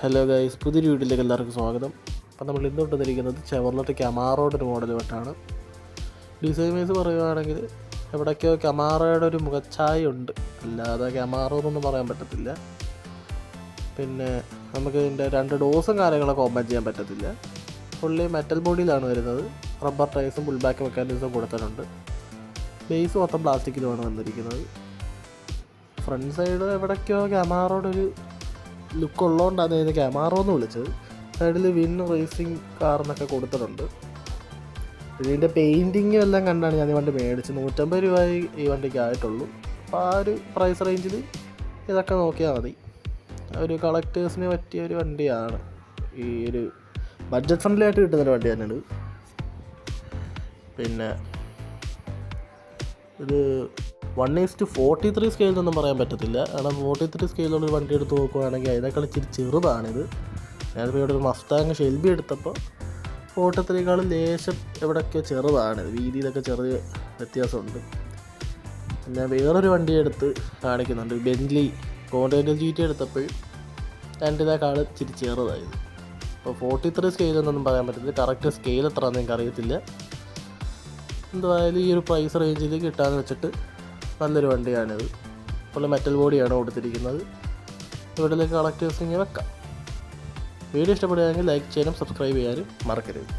Hello guys, പുതിയൊരു വീഡിയോയിലേക്ക് എല്ലാവർക്കും സ്വാഗതം. അപ്പോൾ നമ്മൾ ഇന്ന് കൊണ്ടുവന്നിരിക്കുന്നത് ചെവർലെറ്റ് കമാറോയുടെ ഒരു മോഡൽ വെട്ടാണ്. ഡിസൈൻ വൈസ് പറയുകയാണെങ്കിൽ എവിടേക്കോ കമാറോയുടെ ഒരു മുഖച്ഛായ ഉണ്ട്, അല്ലാതെ കമാറോ എന്നൊന്നും പറയാൻ പറ്റത്തില്ല. പിന്നെ നമുക്ക് ഇതിൻ്റെ 2 ഡോസും കാര്യങ്ങളൊക്കെ ഓപ്പൺ ചെയ്യാൻ പറ്റത്തില്ല. ഫുള്ളി മെറ്റൽ ബോഡിയിലാണ് വരുന്നത്. റബ്ബർ ടൈസും ഫുൾ ബാക്ക് മെക്കാനിസം കൊടുത്തിട്ടുണ്ട്. ബേസ് മൊത്തം പ്ലാസ്റ്റിക്കിലുമാണ് വന്നിരിക്കുന്നത്. ഫ്രണ്ട് സൈഡ് എവിടേക്കോ കമാറോയുടെ ഒരു ലുക്ക് ഉള്ളതുകൊണ്ടാണ് ഇതിന് കമാറോ എന്ന് വിളിച്ചത്. സൈഡിൽ വിൻ റേസിംഗ് കാർ എന്നൊക്കെ കൊടുത്തിട്ടുണ്ട്. ഇതിൻ്റെ പെയിൻറ്റിങ്ങും എല്ലാം കണ്ടാണ് ഞാൻ ഈ വണ്ടി മേടിച്ചത്. 150 രൂപയെ ഈ വണ്ടിക്ക് ആയിട്ടുള്ളൂ. അപ്പോൾ ആ ഒരു പ്രൈസ് റേഞ്ചിൽ ഇതൊക്കെ നോക്കിയാൽ മതി. ഒരു കളക്ടേഴ്സിന് പറ്റിയ ഒരു വണ്ടിയാണ്. ഈ ഒരു ബഡ്ജറ്റ് ഫ്രണ്ട്ലി ആയിട്ട് കിട്ടുന്നൊരു വണ്ടി തന്നെയാണ്. പിന്നെ ഇത് 1:43 സ്കെയിലൊന്നും പറയാൻ പറ്റത്തില്ല. കാരണം 43 സ്കെയിലുള്ളൊരു വണ്ടി എടുത്ത് നോക്കുകയാണെങ്കിൽ അതിനേക്കാൾ ഇച്ചിരി ചെറുതാണിത്. ഞാനിപ്പോൾ ഇവിടെ ഒരു മസ്താങ് ഷെൽബി എടുത്തപ്പോൾ 43 ലേശം എവിടെയൊക്കെ ചെറുതാണിത്. വീതിയിലൊക്കെ ചെറിയ വ്യത്യാസമുണ്ട്. പിന്നെ വേറൊരു വണ്ടി എടുത്ത് കാണിക്കുന്നുണ്ട്, ബെൻലി കോണ്ടിനെൻ്റൽ GT എടുത്തപ്പോൾ രണ്ടിനേക്കാൾ ഇച്ചിരി ചെറുതായത്. അപ്പോൾ 43 സ്കെയിലൊന്നും പറയാൻ പറ്റത്തില്ല. കറക്റ്റ് സ്കെയിൽ എത്രയാണെന്ന് എനിക്ക് അറിയത്തില്ല. എന്തായാലും ഈ ഒരു പ്രൈസ് റേഞ്ചിൽ കിട്ടാമെന്ന് വെച്ചിട്ട് നല്ലൊരു വണ്ടിയാണിത്. ഫുൾ മെറ്റൽ ബോഡിയാണ് കൊടുത്തിരിക്കുന്നത്. ഇവിടേക്ക് കളക്ടേഴ്സ് ഇങ്ങനെ വെക്കാം. വീഡിയോ ഇഷ്ടപ്പെടുകയാണെങ്കിൽ ലൈക്ക് ചെയ്യാനും സബ്സ്ക്രൈബ് ചെയ്യാനും മറക്കരുത്.